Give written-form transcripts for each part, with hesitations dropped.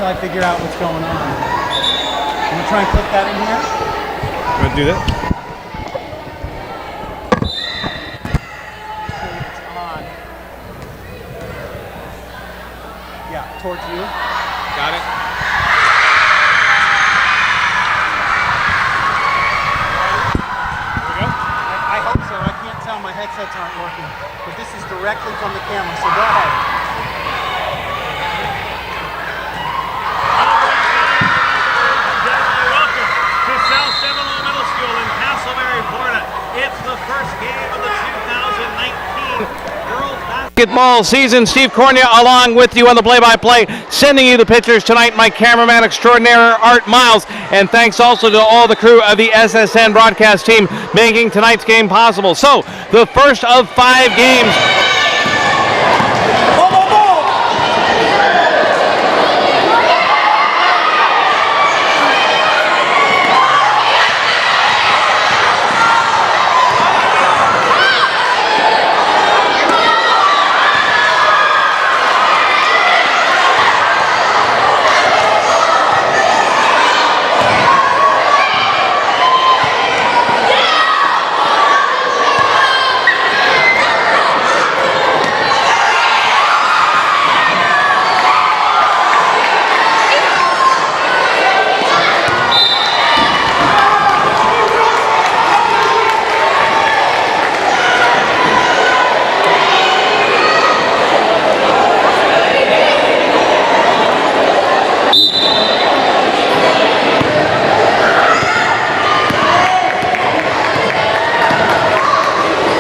until I figure out what's going on. I'm gonna try and clip that in here. You want to do that? It's on. Yeah, towards you. Got it. Here we go. I hope so. I can't tell. My headsets aren't working. But this is directly from the camera, so go ahead. Seminole Middle School in Castleberry, Florida. It's the first game of the 2019 Girls Basketball season. Steve Cornia along with you on the play-by-play, sending you the pictures tonight, my cameraman extraordinaire, Art Miles. And thanks also to all the crew of the SSN broadcast team making tonight's game possible. So, the first of 5 games.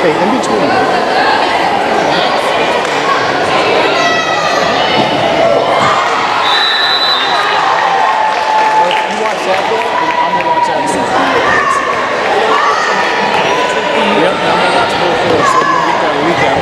Okay, in between. You watch that bit, I'm gonna watch that. Yep, I'm gonna watch both of those, so you get that recap.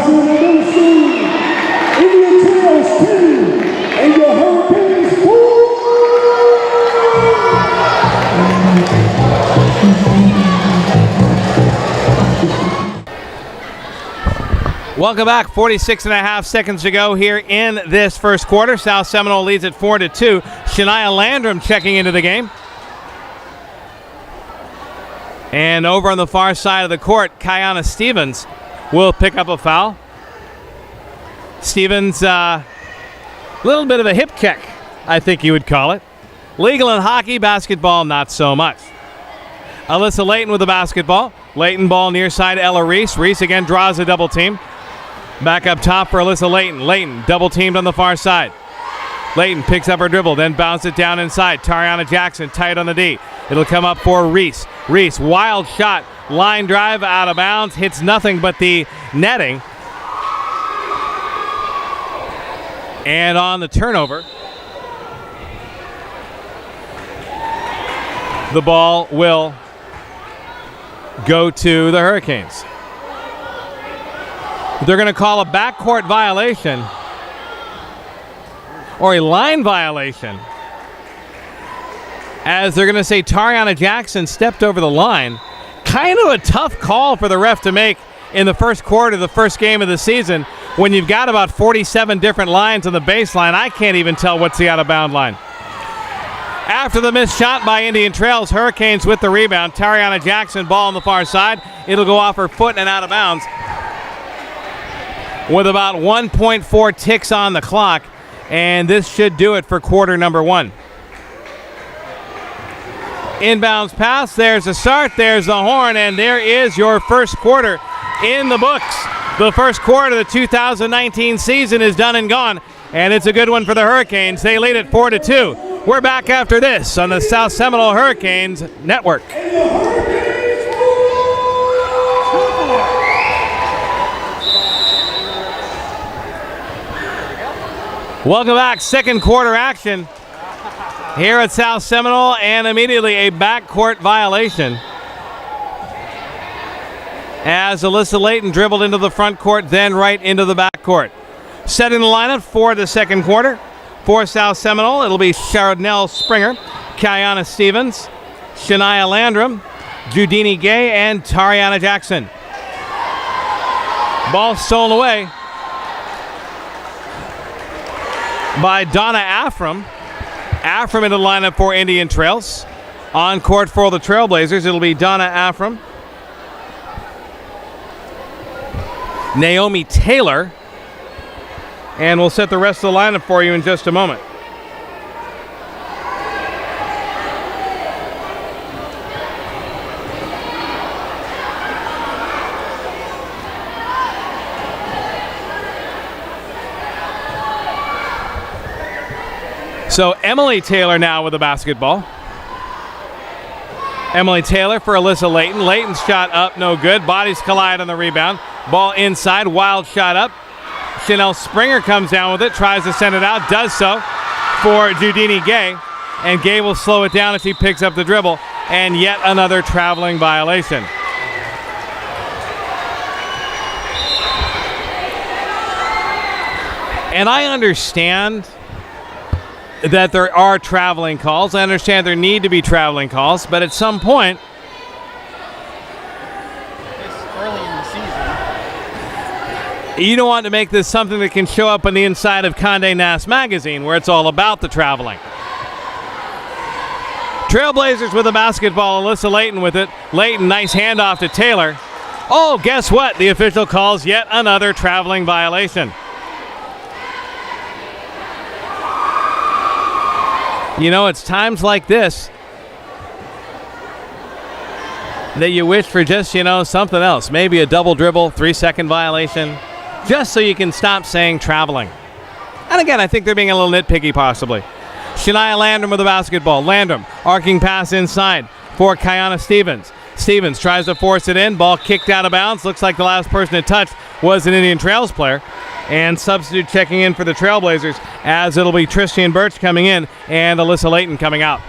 South Seminole Middle School, Indian Trails 2, and your Hurricanes 4. Welcome back. 46 and a half seconds to go here in this first quarter. South Seminole leads at 4-2. Shania Landrum checking into the game. And over on the far side of the court, Kiana Stevens will pick up a foul. Stevens, a little bit of a hip check, I think you would call it. Legal in hockey, basketball, not so much. Alyssa Layton with the basketball. Layton ball near side, Ella Reese. Reese again draws a double team. Back up top for Alyssa Layton. Layton double teamed on the far side. Layton picks up her dribble, then bounces it down inside. Tariana Jackson tight on the D. It'll come up for Reese. Reese, wild shot. Line drive out of bounds. Hits nothing but the netting. And on the turnover, the ball will go to the Hurricanes. They're going to call a backcourt violation or a line violation, as they're going to say Tariana Jackson stepped over the line. Kind of a tough call for the ref to make in the first quarter of the first game of the season when you've got about 47 different lines on the baseline. I can't even tell what's the out-of-bound line. After the missed shot by Indian Trails, Hurricanes with the rebound. Tariana Jackson, ball on the far side. It'll go off her foot and out of bounds with about 1.4 ticks on the clock, and this should do it for quarter number one. Inbounds pass, there's the start, there's the horn, and there is your first quarter in the books. The first quarter of the 2019 season is done and gone, and it's a good one for the Hurricanes. They lead it 4-2. We're back after this on the South Seminole Hurricanes Network. Welcome back. Second quarter action here at South Seminole, and immediately a backcourt violation as Alyssa Layton dribbled into the front court, then right into the backcourt. Set in the lineup for the second quarter for South Seminole, it'll be Charnel Springer, Kiana Stevens, Shania Landrum, Judini Gay, and Tariana Jackson. Ball stolen away by Donna Afram. Afram in the lineup for Indian Trails. On court for the Trailblazers, it'll be Donna Afram, Naomi Taylor, and we'll set the rest of the lineup for you in just a moment. So Emily Taylor now with the basketball. Emily Taylor for Alyssa Layton. Layton's shot up, no good. Bodies collide on the rebound. Ball inside, wild shot up. Chanel Springer comes down with it, tries to send it out, does so for Judini Gay. And Gay will slow it down as he picks up the dribble. And yet another traveling violation. And I understand that there are traveling calls. I understand there need to be traveling calls, but at some point, Early in the season, you don't want to make this something that can show up on the inside of Condé Nast magazine, where it's all about the traveling. Trailblazers with the basketball. Alyssa Layton with it. Layton, nice handoff to Taylor. Oh, guess what? The official calls yet another traveling violation. You know, it's times like this that you wish for just, something else. Maybe a double dribble, 3-second violation, just so you can stop saying traveling. And again, I think they're being a little nitpicky possibly. Shania Landrum with the basketball. Landrum, arcing pass inside for Kiana Stevens. Stevens tries to force it in. Ball kicked out of bounds. Looks like the last person to touch was an Indian Trails player. And substitute checking in for the Trailblazers, as it'll be Tristan Birch coming in and Alyssa Layton coming out.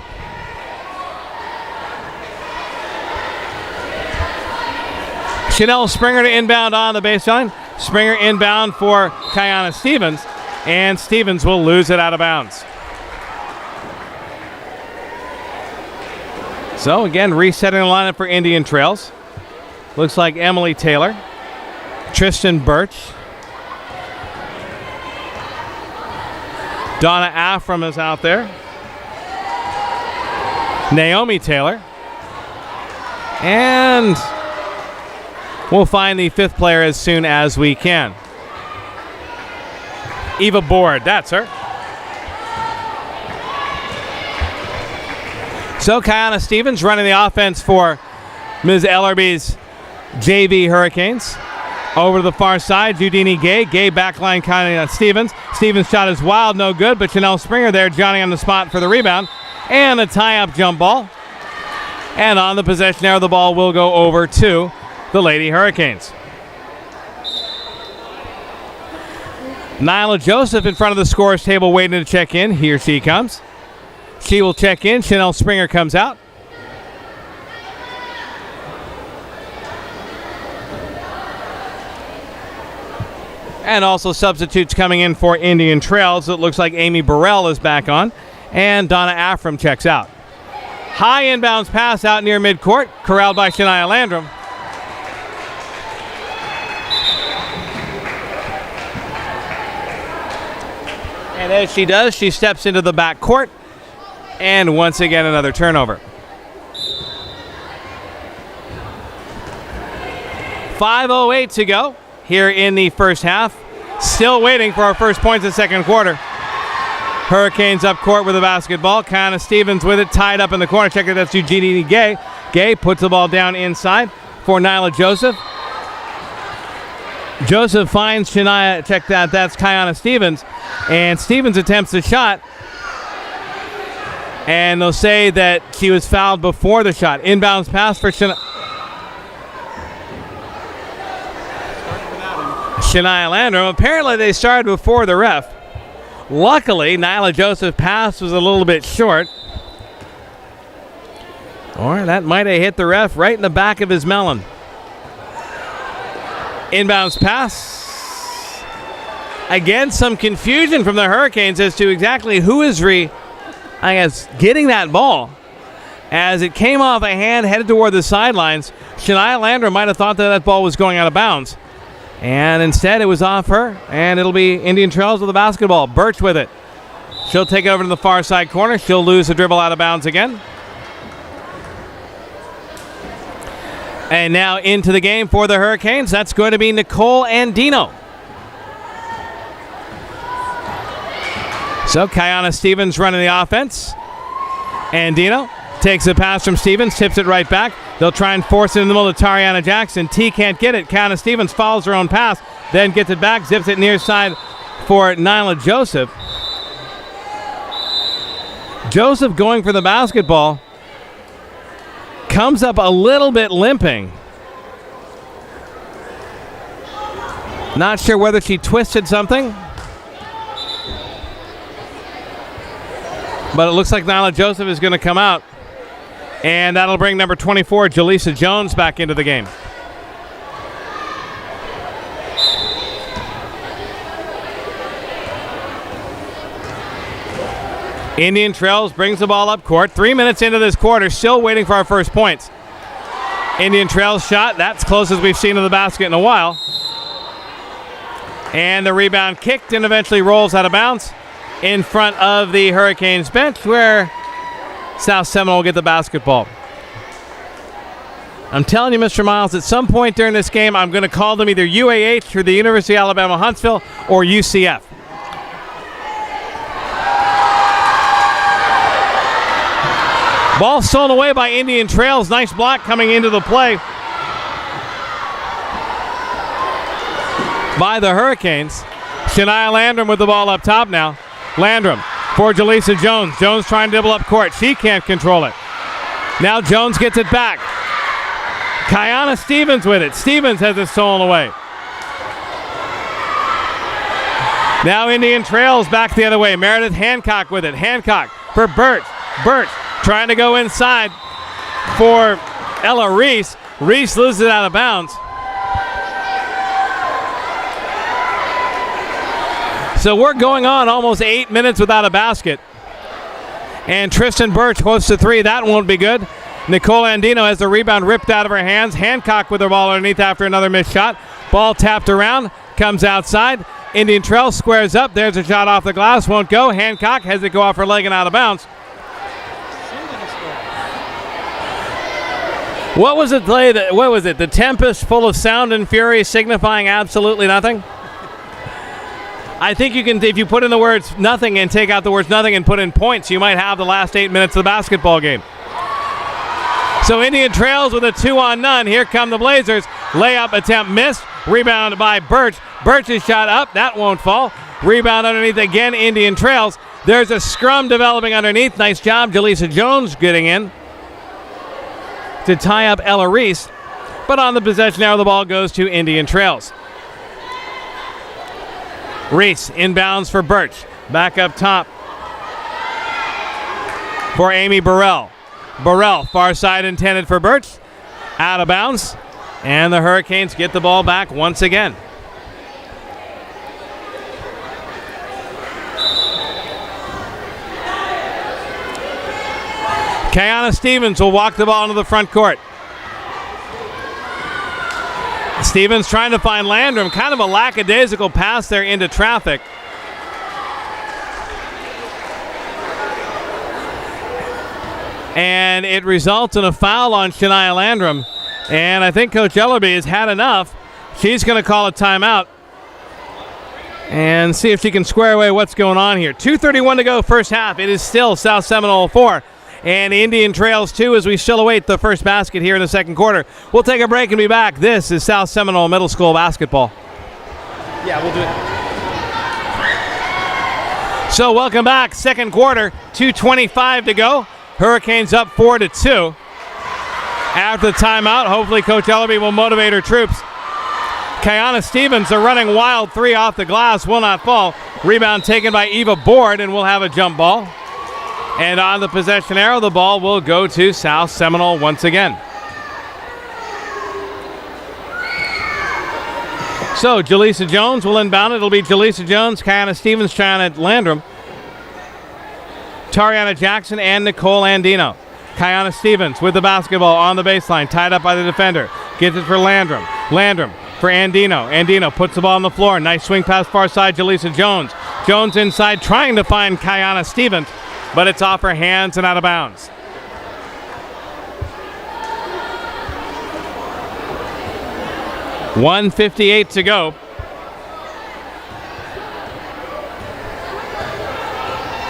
Chanel Springer to inbound on the baseline. Springer inbound for Kiana Stevens, and Stevens will lose it out of bounds. So again, resetting the lineup for Indian Trails. Looks like Emily Taylor, Tristan Birch, Donna Afram is out there, Naomi Taylor, and we'll find the fifth player as soon as we can. Eva Board, that's her. So Kiana Stevens running the offense for Ms. Ellerby's JV Hurricanes. Over to the far side, Judini Gay. Gay backline Kiana Stevens. Stevens' shot is wild, no good, but Chanel Springer there, Johnny on the spot for the rebound. And a tie-up jump ball. And on the possession arrow, the ball will go over to the Lady Hurricanes. Nyla Joseph in front of the scorer's table waiting to check in. Here she comes. She will check in. Chanel Springer comes out. And also substitutes coming in for Indian Trails. It looks like Amy Burrell is back on. And Donna Afram checks out. High inbounds pass out near midcourt. Corralled by Shania Landrum. And as she does, she steps into the back court. And once again, another turnover. 5:08 to go here in the first half. Still waiting for our first points in the second quarter. Hurricanes up court with the basketball. Kiana Stevens with it, tied up in the corner. Check it, that's Eugenie Gay. Gay puts the ball down inside for Nyla Joseph. Joseph finds Shania, check that, that's Kiana Stevens. And Stevens attempts the shot. And they'll say that she was fouled before the shot. Inbounds pass for Shania Landrum. Apparently they started before the ref. Luckily, Nyla Joseph's pass was a little bit short. Or that might have hit the ref right in the back of his melon. Inbounds pass. Again, some confusion from the Hurricanes as to exactly who is getting that ball. As it came off a hand, headed toward the sidelines, Shania Landrum might have thought that ball was going out of bounds. And instead, it was off her, and it'll be Indian Trails with the basketball. Birch with it. She'll take it over to the far side corner. She'll lose the dribble out of bounds again. And now into the game for the Hurricanes. That's going to be Nicole Andino. So Kiana Stevens running the offense. Andino takes a pass from Stevens, tips it right back. They'll try and force it in the middle of Tariana Jackson. T can't get it. Kiana Stevens follows her own pass, then gets it back, zips it near side for Nyla Joseph. Joseph going for the basketball. Comes up a little bit limping. Not sure whether she twisted something. But it looks like Nyla Joseph is going to come out. And that'll bring number 24, Jaleesa Jones, back into the game. Indian Trails brings the ball up court. 3 minutes into this quarter, still waiting for our first points. Indian Trails shot, that's close as we've seen to the basket in a while. And the rebound kicked and eventually rolls out of bounds in front of the Hurricanes bench, where South Seminole will get the basketball. I'm telling you, Mr. Miles, at some point during this game, I'm going to call them either UAH or the University of Alabama Huntsville or UCF. Ball stolen away by Indian Trails. Nice block coming into the play by the Hurricanes. Shania Landrum with the ball up top now. Landrum for Jaleesa Jones. Jones trying to dribble up court. She can't control it. Now Jones gets it back. Kiana Stevens with it. Stevens has it stolen away. Now Indian Trails back the other way. Meredith Hancock with it. Hancock for Birch. Birch trying to go inside for Ella Reese. Reese loses it out of bounds. So we're going on almost 8 minutes without a basket. And Tristan Birch hosts a three. That won't be good. Nicole Andino has the rebound ripped out of her hands. Hancock with her ball underneath after another missed shot. Ball tapped around, comes outside. Indian Trail squares up. There's a shot off the glass, won't go. Hancock has it go off her leg and out of bounds. What was it play? What was it? The Tempest full of sound and fury signifying absolutely nothing? I think you can, if you put in the words nothing and take out the words nothing and put in points, you might have the last 8 minutes of the basketball game. So Indian trails with a 2-on-none. Here come the Blazers. Layup attempt missed. Rebound by Birch. Birch's shot up. That won't fall. Rebound underneath again. Indian trails. There's a scrum developing underneath. Nice job. Jaleesa Jones getting in to tie up Ella Reese. But on the possession arrow, the ball goes to Indian Trails. Reese inbounds for Birch. Back up top for Amy Burrell. Burrell, far side intended for Birch. Out of bounds. And the Hurricanes get the ball back once again. Kiana Stevens will walk the ball into the front court. Stevens trying to find Landrum. Kind of a lackadaisical pass there into traffic. And it results in a foul on Shania Landrum. And I think Coach Ellerby has had enough. She's going to call a timeout and see if she can square away what's going on here. 2:31 to go first half. It is still South Seminole 4 and Indian Trails 2 as we still await the first basket here in the second quarter. We'll take a break and be back. This is South Seminole Middle School basketball. Yeah, we'll do it. So welcome back. Second quarter, 2:25 to go. Hurricanes up 4-2. After the timeout, hopefully Coach Ellerby will motivate her troops. Kiana Stevens, a running wild three off the glass, will not fall. Rebound taken by Eva Board, and we'll have a jump ball. And on the possession arrow, the ball will go to South Seminole once again. So Jaleesa Jones will inbound it. It'll be Jaleesa Jones, Kiana Stevens, China Landrum, Tariana Jackson, and Nicole Andino. Kiana Stevens with the basketball on the baseline, tied up by the defender. Gets it for Landrum. Landrum for Andino. Andino puts the ball on the floor. Nice swing pass far side, Jaleesa Jones. Jones inside trying to find Kiana Stevens, but it's off her hands and out of bounds. .158 to go.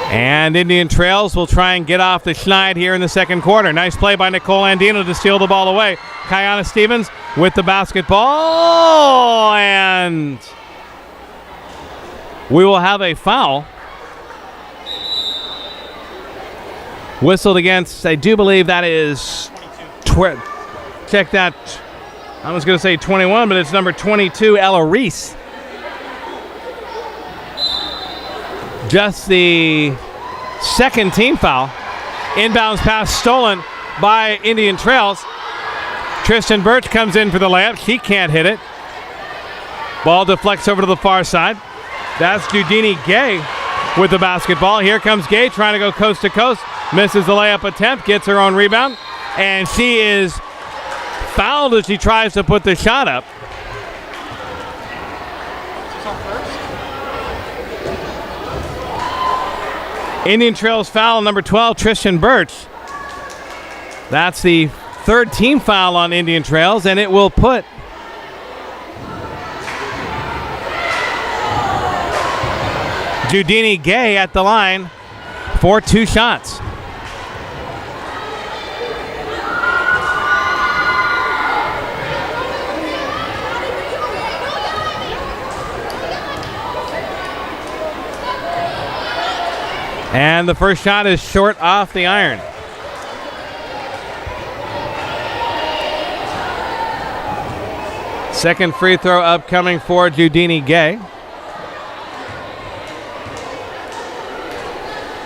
And Indian Trails will try and get off the schneid here in the second quarter. Nice play by Nicole Andino to steal the ball away. Kiana Stevens with the basketball. And we will have a foul. Whistled against, I do believe that is, check that, I was going to say 21, but it's number 22, Ella Reese. Just the second team foul. Inbounds pass stolen by Indian Trails. Tristan Birch comes in for the layup. She can't hit it. Ball deflects over to the far side. That's Judini Gay with the basketball. Here comes Gay trying to go coast to coast. Misses the layup attempt. Gets her own rebound. And she is fouled as she tries to put the shot up. Indian Trails foul on number 12, Tristan Birch. That's the third team foul on Indian Trails, and it will put Judini Gay at the line for two shots. And the first shot is short off the iron. Second free throw upcoming for Judini Gay.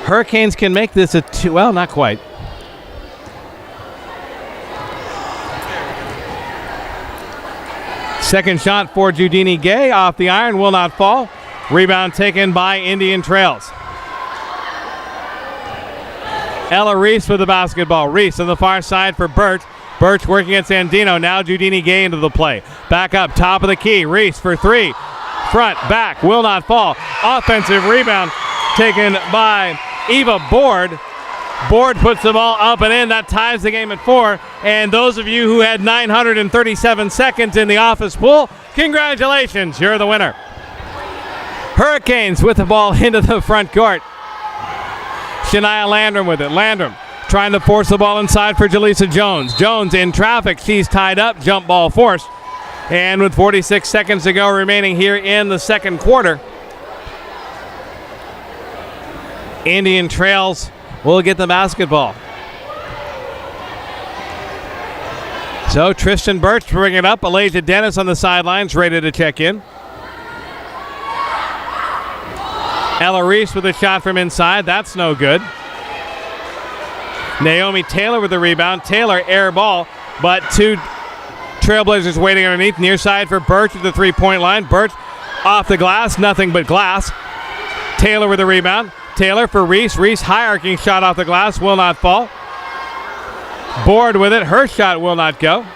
Hurricanes can make this a two, well, not quite. Second shot for Judini Gay off the iron, will not fall. Rebound taken by Indian Trails. Ella Reese with the basketball. Reese on the far side for Birch. Birch working against Andino. Now Judini Gay into the play. Back up, top of the key. Reese for three. Front, back, will not fall. Offensive rebound taken by Eva Board. Board puts the ball up and in. That ties the game at 4. And those of you who had 937 seconds in the office pool, congratulations, you're the winner. Hurricanes with the ball into the front court. Shania Landrum with it. Landrum trying to force the ball inside for Jaleesa Jones. Jones in traffic. She's tied up. Jump ball forced. And with 46 seconds to go remaining here in the second quarter, Indian Trails will get the basketball. So Tristan Birch to bring it up. Elijah Dennis on the sidelines ready to check in. Ella Reese with a shot from inside. That's no good. Naomi Taylor with the rebound. Taylor air ball, but two Trailblazers waiting underneath. Near side for Birch at the three-point line. Birch off the glass. Nothing but glass. Taylor with the rebound. Taylor for Reese. Reese high arcing shot off the glass. Will not fall. Board with it. Her shot will not go.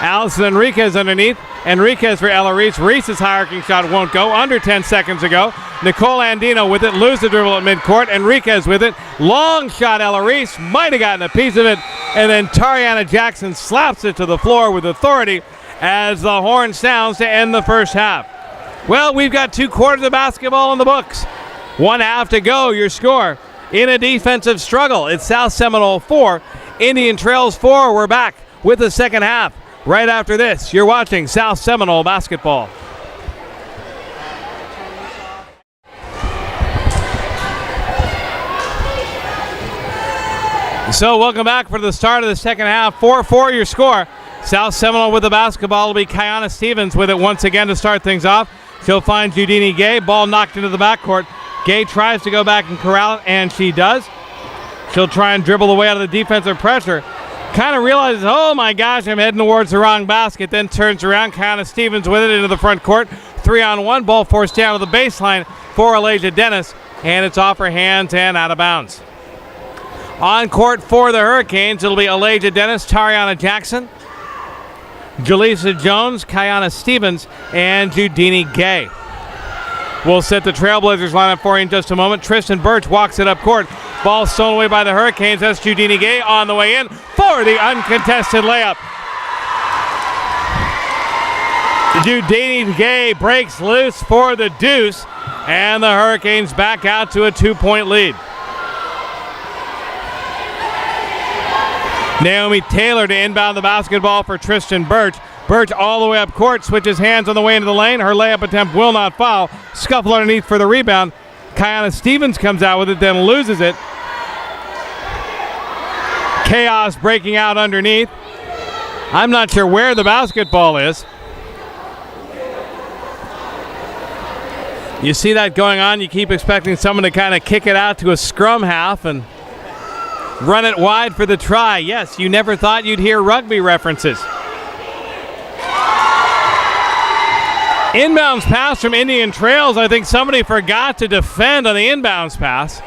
Allison Enriquez underneath. Enriquez for Ella Reese. Reese's high arcing shot won't go. Under 10 seconds ago. Nicole Andino with it. Lose the dribble at midcourt. Enriquez with it. Long shot Ella Reese. Might have gotten a piece of it. And then Tariana Jackson slaps it to the floor with authority as the horn sounds to end the first half. Well, we've got 2 quarters of basketball in the books. 1 half to go. Your score in a defensive struggle. It's South Seminole 4, Indian Trails 4. We're back with the second half. Right after this, you're watching South Seminole basketball. So welcome back for the start of the second half. 4-4 your score. South Seminole with the basketball will be Kiana Stevens with it once again to start things off. She'll find Judini Gay. Ball knocked into the backcourt. Gay tries to go back and corral it, and she does. She'll try and dribble away out of the defensive pressure. Kind of realizes, oh my gosh, I'm heading towards the wrong basket. Then turns around. Kiana Stevens with it into the front court. 3-on-1. Ball forced down to the baseline for Elijah Dennis. And it's off her hands and out of bounds. On court for the Hurricanes, it'll be Elijah Dennis, Tariana Jackson, Jaleesa Jones, Kiana Stevens, and Judini Gay. We'll set the Trailblazers lineup for you in just a moment. Tristan Birch walks it up court. Ball stolen away by the Hurricanes. That's Judini Gay on the way in for the uncontested layup. Judini Gay breaks loose for the deuce, and the Hurricanes back out to a 2-point lead. Naomi Taylor to inbound the basketball for Tristan Birch. Birch all the way up court, switches hands on the way into the lane. Her layup attempt will not foul. Scuffle underneath for the rebound. Kiana Stevens comes out with it, then loses it. Chaos breaking out underneath. I'm not sure where the basketball is. You see that going on, you keep expecting someone to kind of kick it out to a scrum half and run it wide for the try. Yes, you never thought you'd hear rugby references. Inbounds pass from Indian Trails. I think somebody forgot to defend on the inbounds pass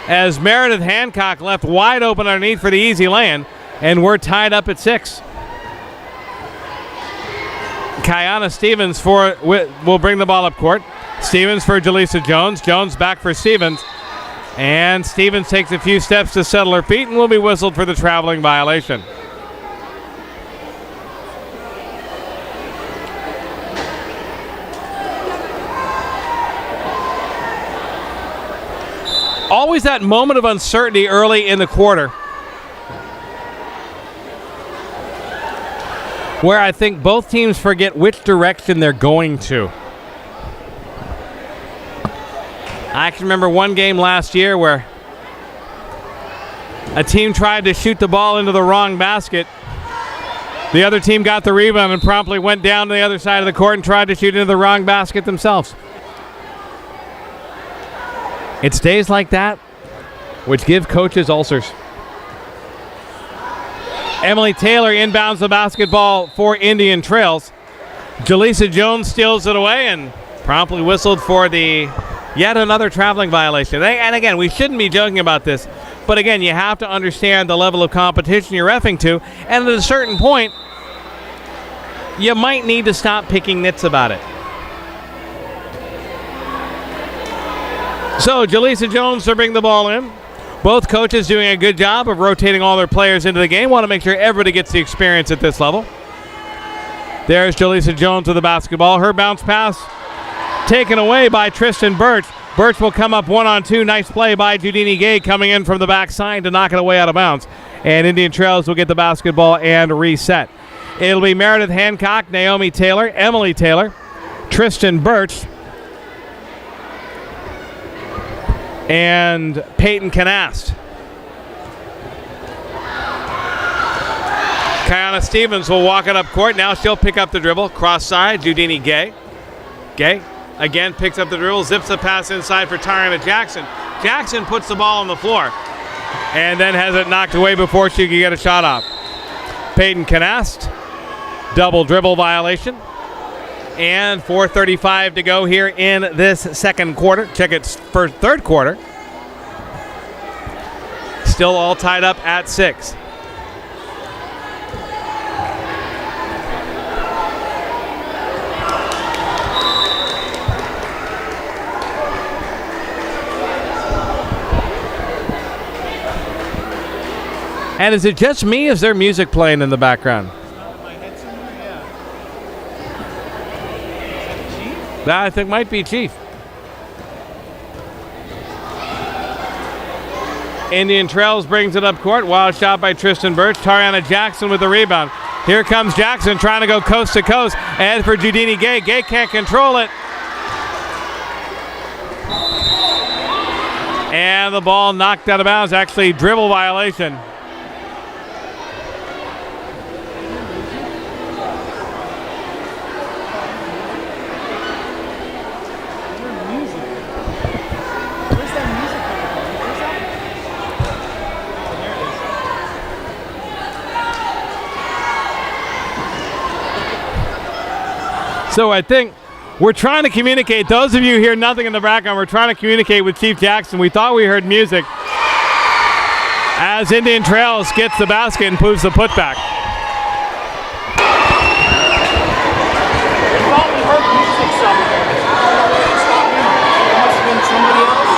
as Meredith Hancock left wide open underneath for the easy lay-in, and we're tied up at 6. Kiana Stevens will bring the ball up court. Stevens for Jaleesa Jones. Jones back for Stevens. And Stevens takes a few steps to settle her feet and will be whistled for the traveling violation. Always that moment of uncertainty early in the quarter where I think both teams forget which direction they're going to. I can remember one game last year where a team tried to shoot the ball into the wrong basket. The other team got the rebound and promptly went down to the other side of the court and tried to shoot into the wrong basket themselves. It's days like that which give coaches ulcers. Emily Taylor inbounds the basketball for Indian Trails. Jaleesa Jones steals it away, and Promptly whistled for the yet another traveling violation. And again, we shouldn't be joking about this, but again, you have to understand the level of competition you're reffing to, and at a certain point, you might need to stop picking nits about it. So, Jaleesa Jones to bring the ball in. Both coaches doing a good job of rotating all their players into the game. Want to make sure everybody gets the experience at this level. There's Jaleesa Jones with the basketball. Her bounce pass taken away by Tristan Birch. Birch will come up 1-on-2. Nice play by Judini Gay coming in from the backside to knock it away out of bounds. And Indian Trails will get the basketball and reset. It'll be Meredith Hancock, Naomi Taylor, Emily Taylor, Tristan Birch, and Peyton Canast. Kiana Stevens will walk it up court. Now she'll pick up the dribble. Cross side, Judini Gay. Gay again picks up the dribble, zips the pass inside for Tyriana Jackson. Jackson puts the ball on the floor and then has it knocked away before she can get a shot off. Peyton Canast, double dribble violation. And 4:35 to go here in this second quarter. Check it for third quarter. Still all tied up at 6. And is it just me? Is there music playing in the background? That I think might be Chief. Indian Trails brings it up court. Wild shot by Tristan Birch. Tariana Jackson with the rebound. Here comes Jackson trying to go coast to coast. And for Judini Gay. Gay can't control it. And the ball knocked out of bounds. Actually, dribble violation. So I think we're trying to communicate. Those of you hear nothing in the background. We're trying to communicate with Chief Jackson. We thought we heard music as Indian Trails gets the basket and moves the putback. We thought we heard music somewhere. It's not me. It must have been somebody else.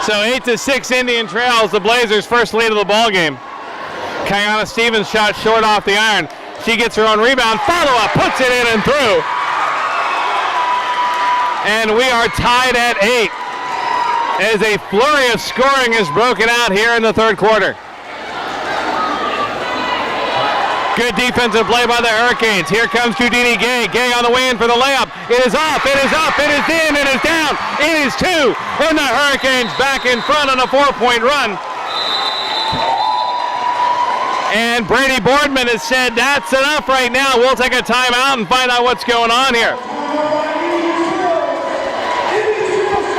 All right. So 8-6 Indian Trails, the Blazers' first lead of the ball game. Kiana Stevens shot short off the iron. She gets her own rebound, follow-up, puts it in and through. And we are tied at 8 as a flurry of scoring is broken out here in the third quarter. Good defensive play by the Hurricanes. Here comes Judini Gay. Gay on the way in for the layup. It is off, it is up, it is in, it is down. It is 2. And the Hurricanes back in front on a 4-point run. And Brady Boardman has said, that's enough right now. We'll take a timeout and find out what's going on here.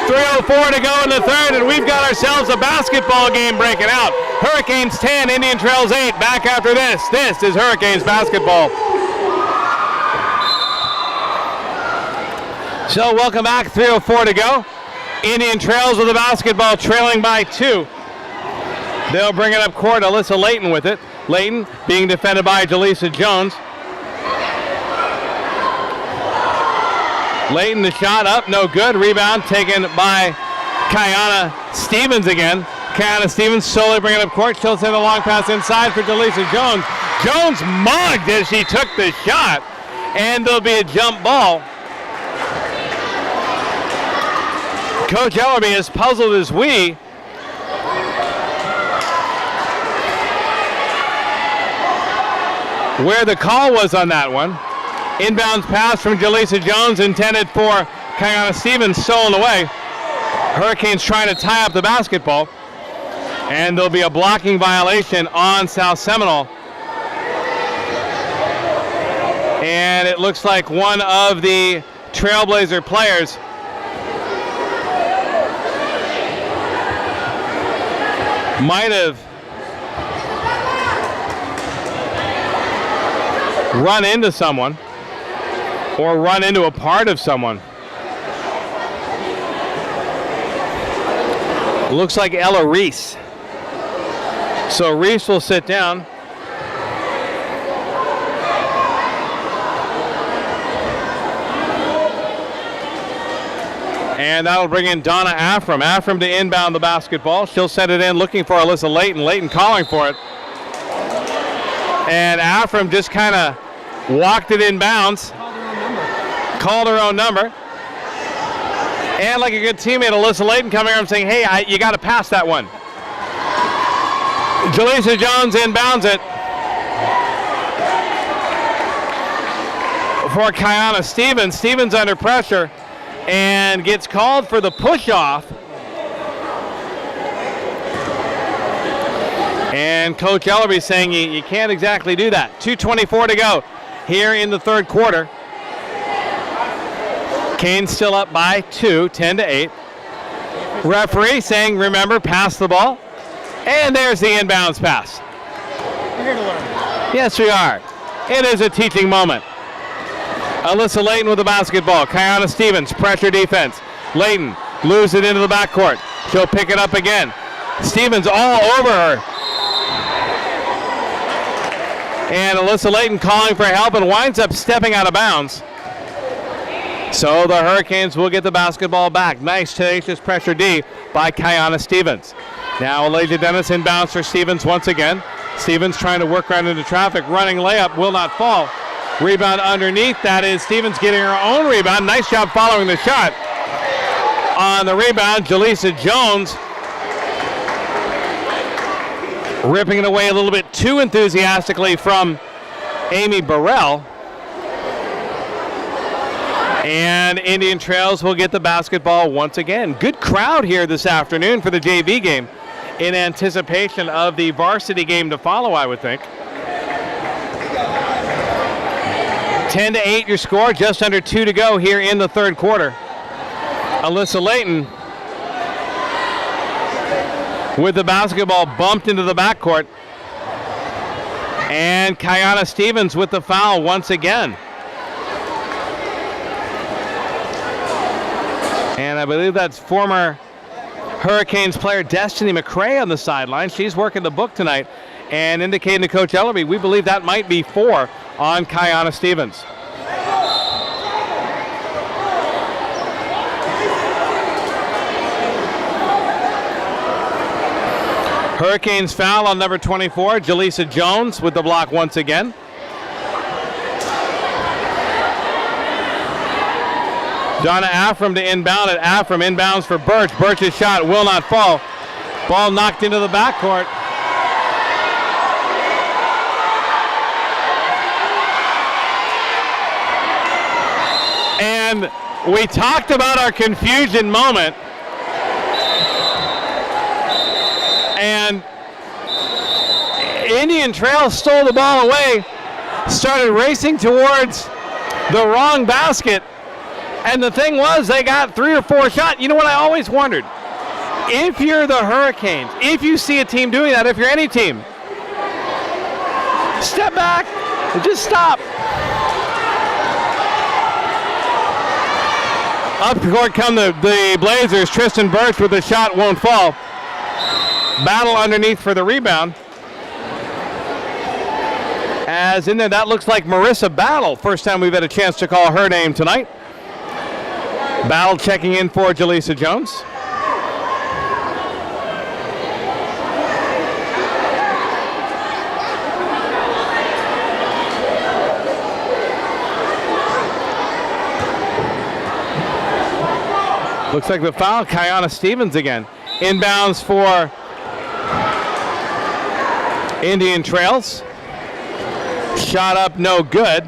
3:04 to go in the third, and we've got ourselves a basketball game breaking out. Hurricanes 10, Indian Trails 8. Back after this. This is Hurricanes basketball. So welcome back, 3:04 to go. Indian Trails with the basketball trailing by 2. They'll bring it up court. Alyssa Layton with it. Layton being defended by Jaleesa Jones. Layton, the shot up, no good. Rebound taken by Kiana Stevens again. Kiana Stevens slowly bringing it up court. She'll send a long pass inside for Jaleesa Jones. Jones mugged as she took the shot. And there'll be a jump ball. Coach Ellerby is puzzled as we. Where the call was on that one. Inbounds pass from Jaleesa Jones intended for Kiana Stevens, stolen away. Hurricanes trying to tie up the basketball. And there'll be a blocking violation on South Seminole. And it looks like one of the Trailblazer players might have run into someone. or run into a part of someone. Looks like Ella Reese. So Reese will sit down. And that'll bring in Donna Afram. Afram to inbound the basketball. She'll set it in looking for Alyssa Layton. Layton calling for it. And Afram just kind of walked it in bounds. Called her own number. And like a good teammate, Alyssa Layton coming over and saying, hey, you got to pass that one. Jaleesa Jones inbounds it for Kiana Stevens. Stevens under pressure and gets called for the push-off. And Coach Ellerby saying you can't exactly do that. 2:24 to go here in the third quarter. Canes still up by 2, 10-8. Referee saying, remember, pass the ball. And there's the inbounds pass. We're here to learn. Yes, we are. It is a teaching moment. Alyssa Layton with the basketball. Kiana Stevens, pressure defense. Layton loses it into the backcourt. She'll pick it up again. Stevens all over her. And Alyssa Layton calling for help and winds up stepping out of bounds. So the Hurricanes will get the basketball back. Nice, tenacious pressure D by Kiana Stevens. Now Elijah Dennis inbounds for Stevens once again. Stevens trying to work around into traffic. Running layup will not fall. Rebound underneath. That is Stevens getting her own rebound. Nice job following the shot. On the rebound, Jaleesa Jones ripping it away a little bit too enthusiastically from Amy Burrell. And Indian Trails will get the basketball once again. Good crowd here this afternoon for the JV game in anticipation of the varsity game to follow, I would think. 10-8 your score, just under 2 to go here in the third quarter. Alyssa Layton with the basketball bumped into the backcourt. And Kiana Stevens with the foul once again. And I believe that's former Hurricanes player Destiny McCray on the sideline. She's working the book tonight and indicating to Coach Ellerby, we believe that might be 4 on Kiana Stevens. Hurricanes foul on number 24, Jaleesa Jones with the block once again. Donna Afram to inbound it. Afram inbounds for Birch. Birch's shot will not fall. Ball knocked into the backcourt. And we talked about our confusion moment. And Indian Trail stole the ball away, started racing towards the wrong basket. And the thing was, they got 3 or 4 shots. You know what I always wondered? If you're the Hurricanes, if you see a team doing that, if you're any team, step back and just stop. Up the court come the Blazers. Tristan Birch with the shot won't fall. Battle underneath for the rebound. As in there, that looks like Marissa Battle. First time we've had a chance to call her name tonight. Battle checking in for Jaleesa Jones. Looks like the foul, Kiana Stevens again. Inbounds for Indian Trails. Shot up, no good.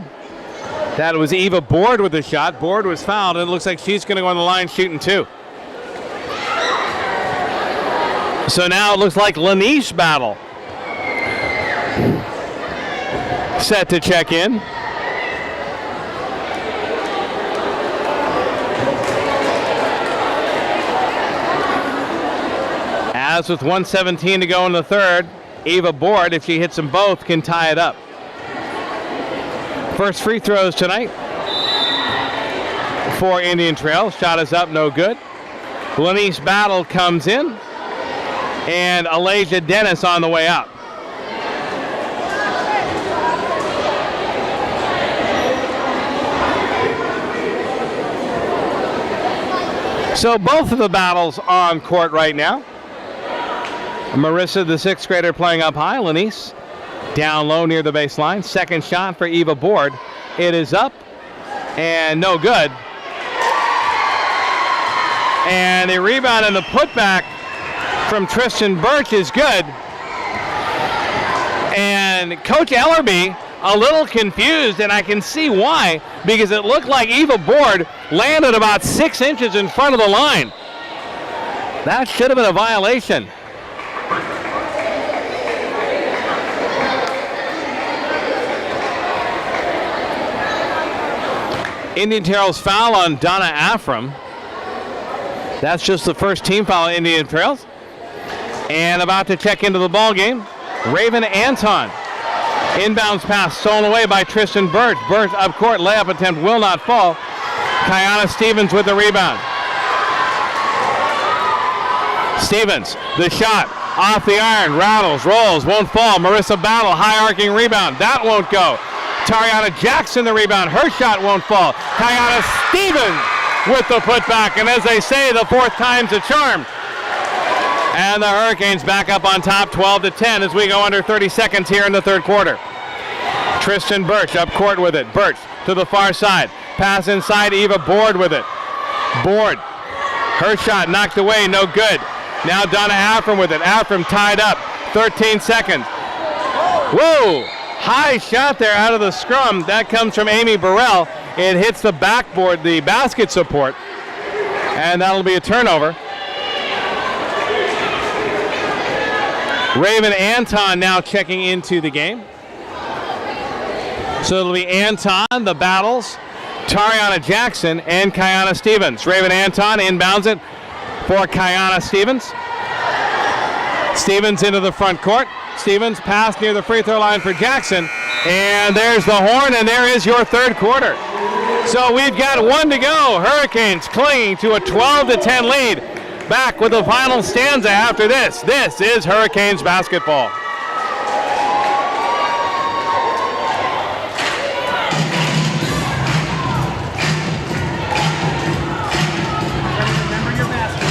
That was Eva Board with the shot. Board was fouled, and it looks like she's going to go on the line shooting 2. So now it looks like Lanish Battle set to check in. As with 1:17 to go in the third, Eva Board, if she hits them both, can tie it up. First free throws tonight for Indian Trails. Shot is up, no good. Lanice Battle comes in, and Alasia Dennis on the way up. So both of the battles are on court right now. Marissa, the 6th grader, playing up high. Lanice down low near the baseline. Second shot for Eva Board. It is up and no good. And a rebound and the putback from Tristan Birch is good. And Coach Ellerby a little confused, and I can see why, because it looked like Eva Board landed about 6 inches in front of the line. That should have been a violation. Indian Trails foul on Donna Afram. That's just the first team foul on Indian Trails. And about to check into the ball game, Raven Anton. Inbounds pass stolen away by Tristan Birch. Birch up court, layup attempt will not fall. Kiana Stevens with the rebound. Stevens, the shot, off the iron, rattles, rolls, won't fall. Marissa Battle, high arcing rebound, that won't go. Tariana Jackson the rebound, her shot won't fall. Kiana Stevens with the putback, and as they say, the 4th time's a charm. And the Hurricanes back up on top 12-10 as we go under 30 seconds here in the 3rd quarter. Tristan Birch up court with it. Birch to the far side. Pass inside, Eva Board with it. Board. Her shot knocked away, no good. Now Donna Afram with it. Afram tied up. 13 seconds. Whoa! High shot there out of the scrum. That comes from Amy Burrell. It hits the backboard, the basket support. And that'll be a turnover. Raven Anton now checking into the game. So it'll be Anton, the battles, Tariana Jackson, and Kiana Stevens. Raven Anton inbounds it for Kiana Stevens. Stevens into the front court. Stevens pass near the free throw line for Jackson. And there's the horn, and there is your 3rd quarter. So we've got 1 to go. Hurricanes clinging to a 12-10 lead. Back with the final stanza after this. This is Hurricanes basketball. Remember your basket.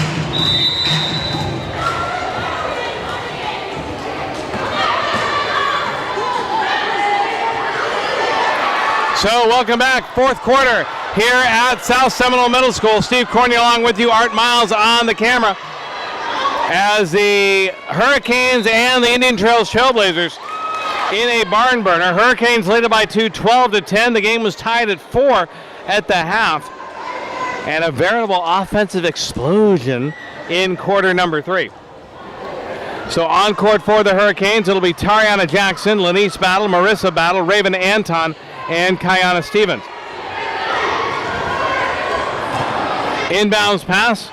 So welcome back, 4th quarter here at South Seminole Middle School. Steve Corney along with you, Art Miles on the camera, as the Hurricanes and the Indian Trails Trailblazers in a barn burner. Hurricanes lead it by 2, 12-10. The game was tied at 4 at the half, and a veritable offensive explosion in quarter number 3. So on court for the Hurricanes, it'll be Tariana Jackson, Lanice Battle, Marissa Battle, Raven Anton, and Kiana Stevens. Inbounds pass.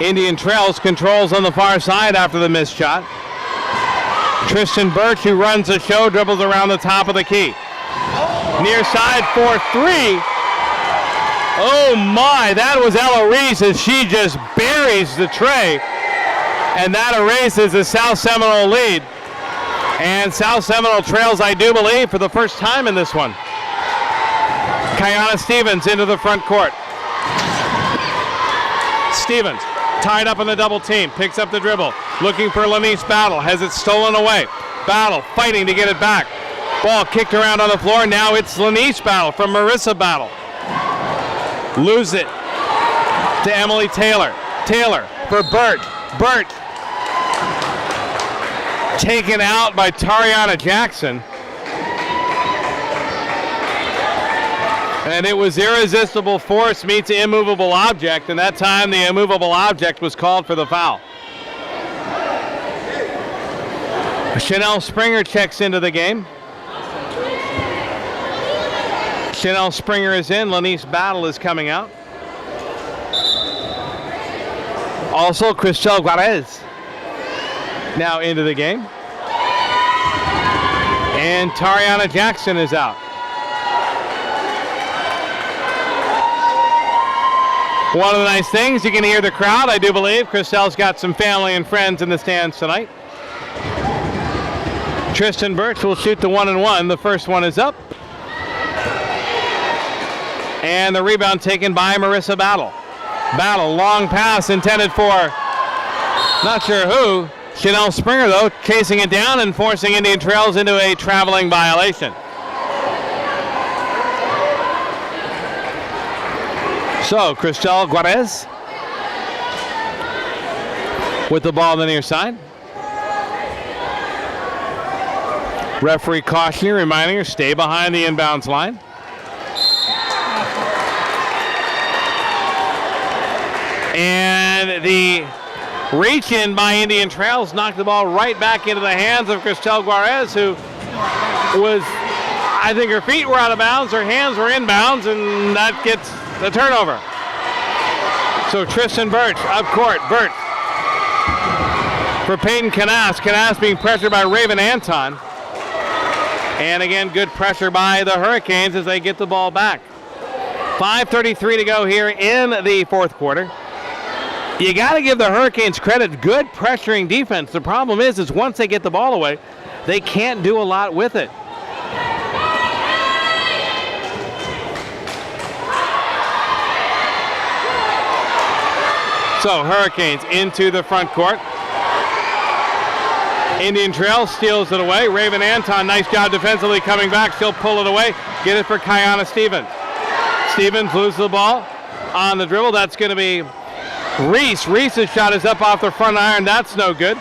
Indian Trails controls on the far side after the missed shot. Tristan Birch, who runs the show, dribbles around the top of the key. Near side for 3. Oh my, that was Ella Reese as she just buries the tray. And that erases the South Seminole lead. And South Seminole trails, I do believe, for the first time in this one. Kiana Stevens into the front court. Stevens tied up in the double team, picks up the dribble, looking for Lanice Battle, has it stolen away. Battle fighting to get it back. Ball kicked around on the floor, now it's Lanice Battle from Marissa Battle. Lose it to Emily Taylor. Taylor for Birch. Birch taken out by Tariana Jackson. And it was irresistible force meets immovable object, and that time the immovable object was called for the foul. Chanel Springer checks into the game. Chanel Springer is in, Lanice Battle is coming out. Also, Christelle Juarez now into the game. And Tariana Jackson is out. One of the nice things, you can hear the crowd, I do believe. Christelle's got some family and friends in the stands tonight. Tristan Birch will shoot the 1-and-1. The first one is up. And the rebound taken by Marissa Battle. Battle, long pass intended for not sure who. Chanel Springer, though, chasing it down and forcing Indian Trails into a traveling violation. So, Christelle Juarez with the ball on the near side. Referee cautioning, reminding her, stay behind the inbounds line. And the reach in by Indian Trails knocked the ball right back into the hands of Christelle Juarez, who was, I think her feet were out of bounds, her hands were inbounds, and that gets the turnover. So Tristan Birch up court. Birch for Peyton Canas. Canas being pressured by Raven Anton. And again, good pressure by the Hurricanes as they get the ball back. 5:33 to go here in the fourth quarter. You got to give the Hurricanes credit. Good pressuring defense. The problem is once they get the ball away, they can't do a lot with it. So Hurricanes into the front court. Indian Trail steals it away. Raven Anton, nice job defensively coming back. She'll pull it away. Get it for Kiana Stevens. Stevens loses the ball on the dribble. That's going to be Reese. Reese's shot is up off the front iron. That's no good.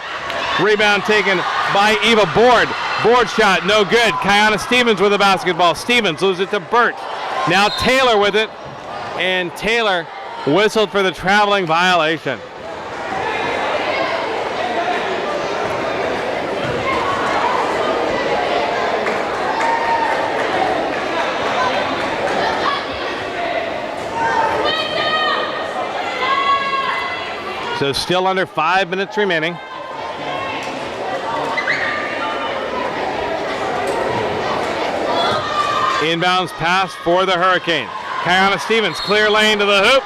Rebound taken by Eva Board. Board shot, no good. Kiana Stevens with the basketball. Stevens loses it to Burt. Now Taylor with it. And Taylor whistled for the traveling violation. So still under 5 minutes remaining. Inbounds pass for the Hurricane. Kiana Stevens, clear lane to the hoop.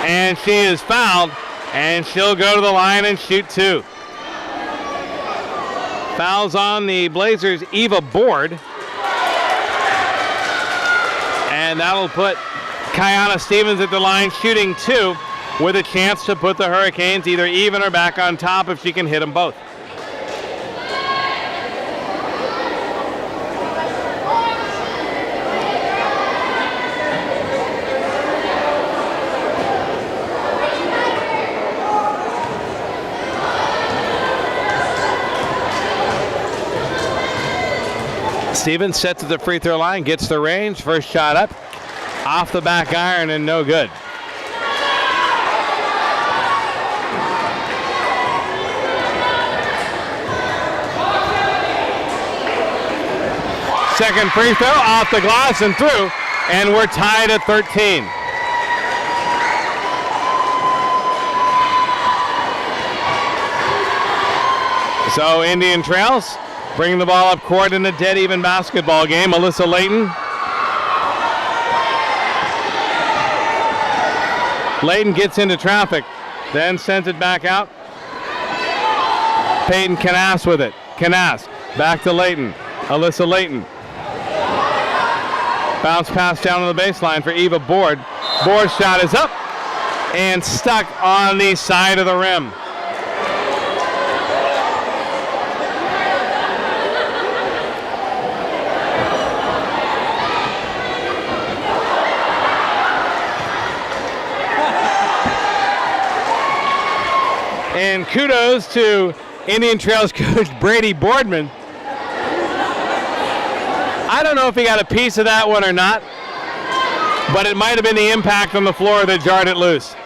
And she is fouled. And she'll go to the line and shoot two. Fouls on the Blazers' Eva Board. And that'll put Kiana Stevens at the line shooting two, with a chance to put the Hurricanes either even or back on top if she can hit them both. Stevens sets at the free throw line, gets the range, first shot up, off the back iron and no good. Second free throw off the glass and through, and we're tied at 13. So Indian Trails bringing the ball up court in a dead even basketball game. Alyssa Layton. Layton gets into traffic, then sends it back out. Peyton Canas with it. Canas back to Layton. Alyssa Layton. Bounce pass down to the baseline for Eva Board. Board's shot is up and stuck on the side of the rim. And kudos to Indian Trails coach Brady Boardman. I don't know if he got a piece of that one or not, but it might have been the impact on the floor that jarred it loose.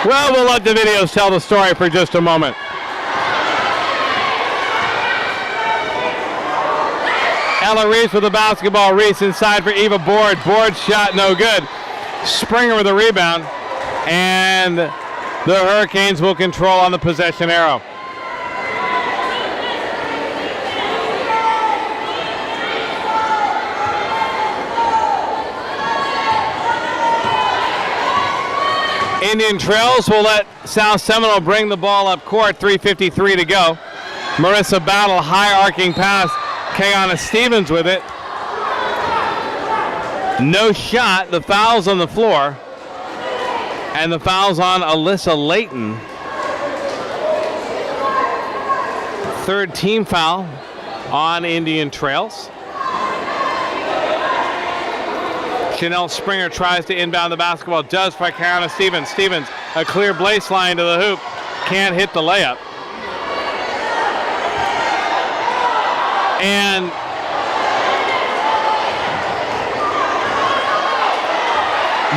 Well, we'll let the videos tell the story for just a moment. Ella Reese with the basketball. Reese inside for Eva Board. Board shot no good. Springer with a rebound. And the Hurricanes will control on the possession arrow. Indian Trails will let South Seminole bring the ball up court. 3:53 to go. Marissa Battle, high arcing pass. Kayana Stevens with it. No shot. The foul's on the floor. And the foul's on Alyssa Layton. Third team foul on Indian Trails. Chanel Springer tries to inbound the basketball. Does for Kayana Stevens. Stevens, a clear baseline to the hoop. Can't hit the layup. And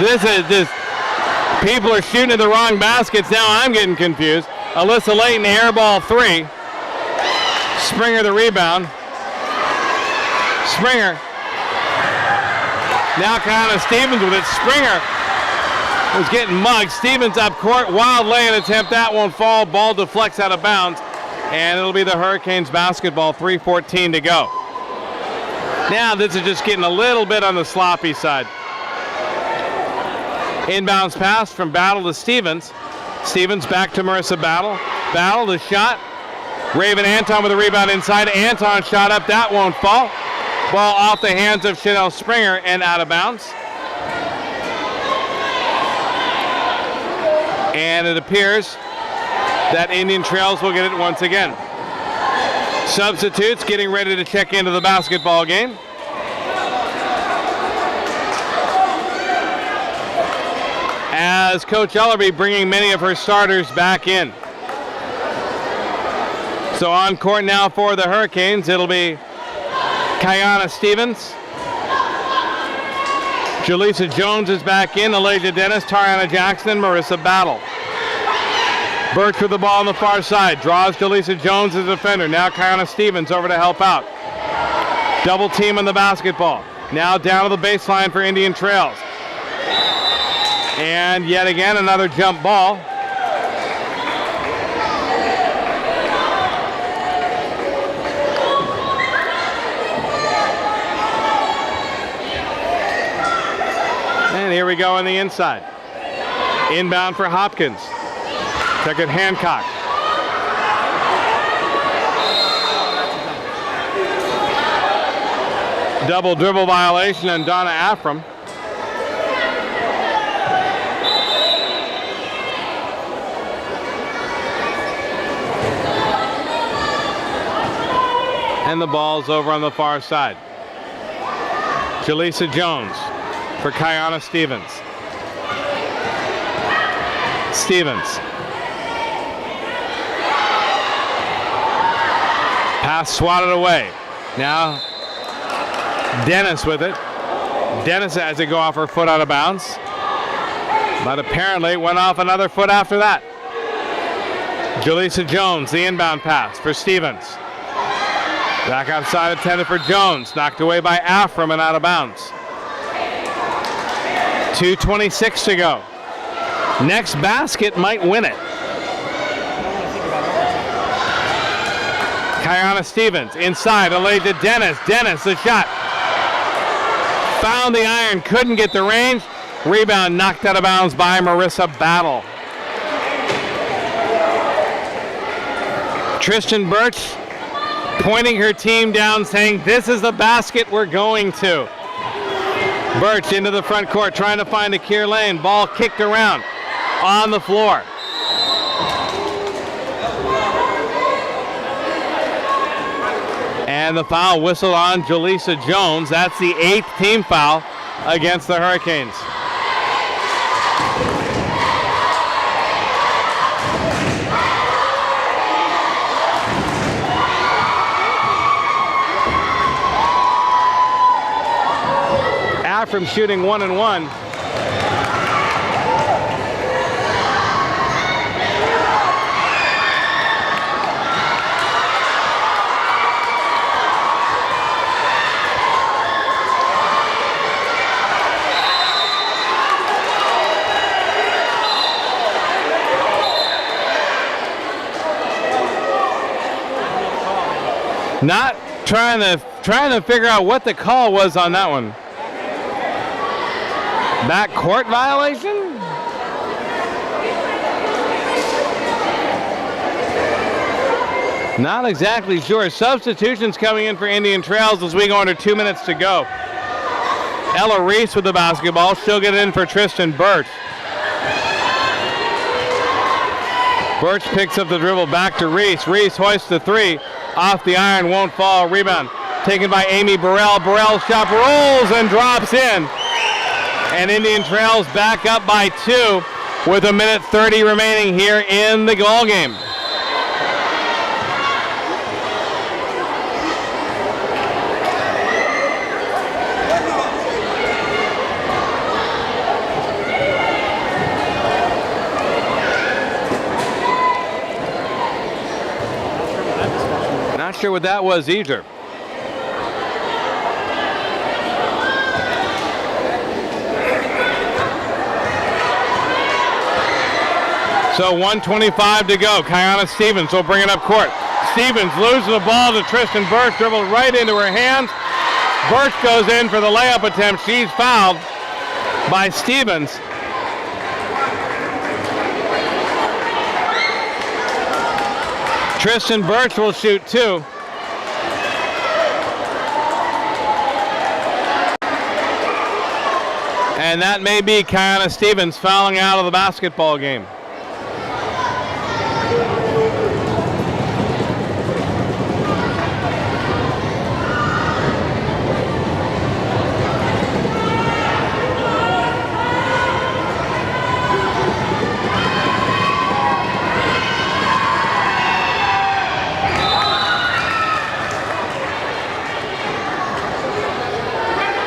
this is just, people are shooting at the wrong baskets. Now I'm getting confused. Alyssa Layton, airball 3. Springer the rebound. Springer. Now Kayana Stevens with it. Springer was getting mugged. Stevens up court. Wild lay-in attempt. That won't fall. Ball deflects out of bounds. And it'll be the Hurricanes basketball. 3:14 to go. Now this is just getting a little bit on the sloppy side. Inbounds pass from Battle to Stevens. Stevens back to Marissa Battle. Battle, the shot. Raven Anton with a rebound inside. Anton shot up. That won't fall. Ball off the hands of Chanel Springer and out of bounds. And it appears that Indian Trails will get it once again. Substitutes getting ready to check into the basketball game. As Coach Ellerby bringing many of her starters back in. So on court now for the Hurricanes, it'll be Kayana Stevens. Jaleesa Jones is back in. Elijah Dennis, Tariana Jackson, and Marissa Battle. Birch with the ball on the far side. Draws Jaleesa Jones as a defender. Now Kayana Stevens over to help out. Double team on the basketball. Now down to the baseline for Indian Trails. And yet again, another jump ball. And here we go on the inside. Inbound for Hopkins. Check it, Hancock. Double dribble violation on Donna Afram. And the ball's over on the far side. Jaleesa Jones for Kayana Stevens. Stevens. Pass swatted away. Now Dennis with it. Dennis has it go off her foot out of bounds. But apparently it went off another foot after that. Jaleesa Jones, the inbound pass for Stevens. Back outside intended for Jones. Knocked away by Afram and out of bounds. 2:26 to go. Next basket might win it. Kayana Stevens inside. Elijah Dennis. Dennis, the shot. Found the iron. Couldn't get the range. Rebound knocked out of bounds by Marissa Battle. Tristan Birch pointing her team down, saying, "This is the basket we're going to." Birch into the front court, trying to find a Keir Lane. Ball kicked around on the floor. And the foul whistled on Jaleesa Jones. That's the 8th team foul against the Hurricanes. Afram shooting 1 and 1. Not trying to figure out what the call was on that one. Back court violation? Not exactly sure. Substitutions coming in for Indian Trails as we go under 2 minutes to go. Ella Reese with the basketball. She'll get it in for Tristan Birch. Birch picks up the dribble back to Reese. Reese hoists the three. Off the iron, won't fall. Rebound taken by Amy Burrell. Burrell's shot rolls and drops in. And Indian Trails back up by 2 with 1:30 remaining here in the ball game. Not sure what that was either. So 1:25 to go. Kiana Stevens will bring it up court. Stevens loses the ball to Tristan Birch, dribbled right into her hands. Birch goes in for the layup attempt. She's fouled by Stevens. Tristan Birch will shoot 2. And that may be Kiana Stevens fouling out of the basketball game.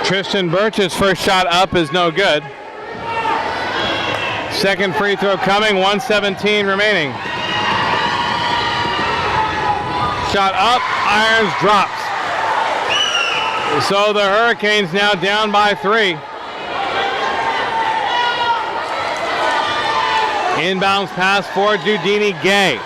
Tristan Birch's first shot up is no good. Second free throw coming, 1:17 remaining. Shot up, irons, drops. So the Hurricanes now down by 3. Inbounds pass for Judini Gay.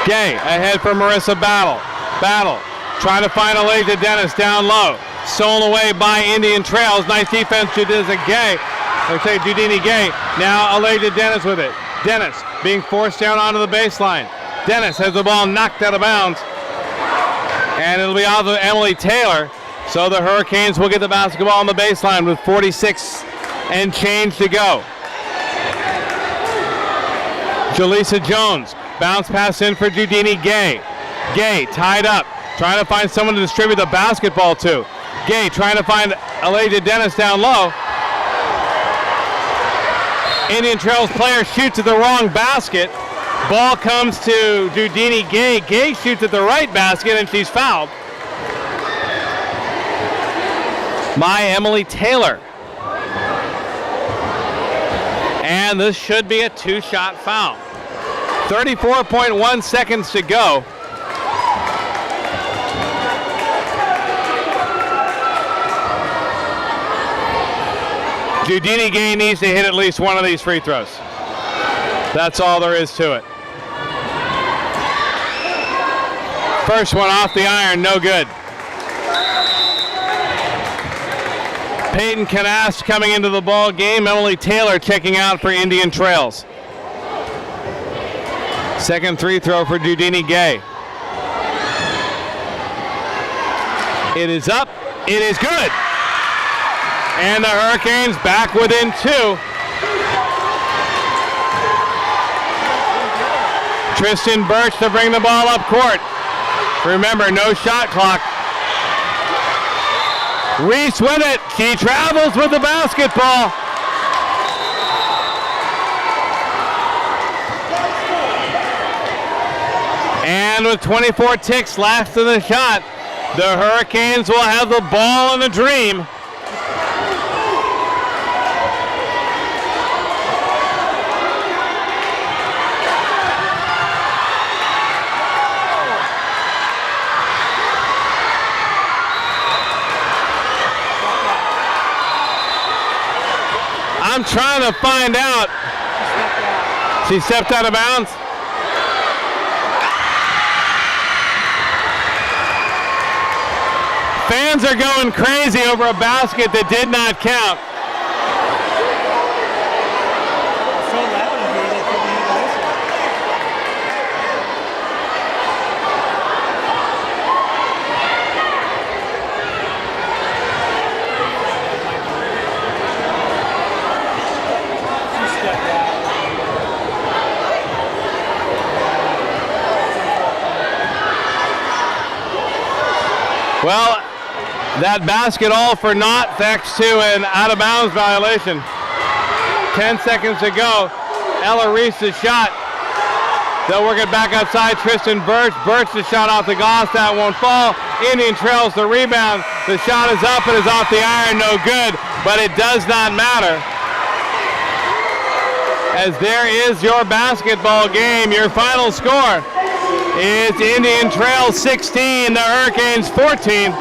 Gay ahead for Marissa Battle. Battle trying to find Elijah Dennis down low. Stolen away by Indian Trails. Nice defense, Judini Gay. Now Elijah Dennis with it. Dennis being forced down onto the baseline. Dennis has the ball knocked out of bounds. And it'll be off of Emily Taylor. So the Hurricanes will get the basketball on the baseline with 46 and change to go. Jaleesa Jones. Bounce pass in for Judini Gay. Gay tied up, trying to find someone to distribute the basketball to. Gay trying to find Elijah Dennis down low. Indian Trails player shoots at the wrong basket. Ball comes to Judini Gay. Gay shoots at the right basket and she's fouled by Emily Taylor. And this should be a 2-shot foul. 34.1 seconds to go. Judini Gay needs to hit at least one of these free throws. That's all there is to it. First one off the iron, no good. Peyton Canast coming into the ball game. Emily Taylor checking out for Indian Trails. Second free throw for Judini Gay. It is up. It is good. And the Hurricanes back within 2. Tristan Birch to bring the ball up court. Remember, no shot clock. Reese with it. She travels with the basketball. And with 24 ticks left in the shot, the Hurricanes will have the ball in the dream. I'm trying to find out. She stepped out of bounds. Fans are going crazy over a basket that did not count. So loud in here they couldn't even listen. She stepped out. Well, that basket all for naught thanks to an out-of-bounds violation. 10 seconds to go. Ella Reese's shot. They'll work it back outside. Tristan Birch. Birch the shot off the glass. That won't fall. Indian trails the rebound. The shot is up. It is off the iron. No good. But it does not matter. As there is your basketball game. Your final score is Indian Trail 16, the Hurricanes 14.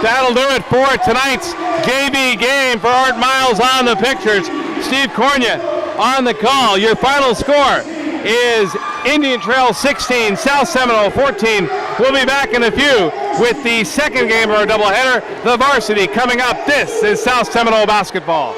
That'll do it for tonight's JV game. For Art Miles on the pictures, Steve Cornia on the call. Your final score is Indian Trail 16, South Seminole 14. We'll be back in a few with the second game of our doubleheader, the varsity, coming up. This is South Seminole basketball.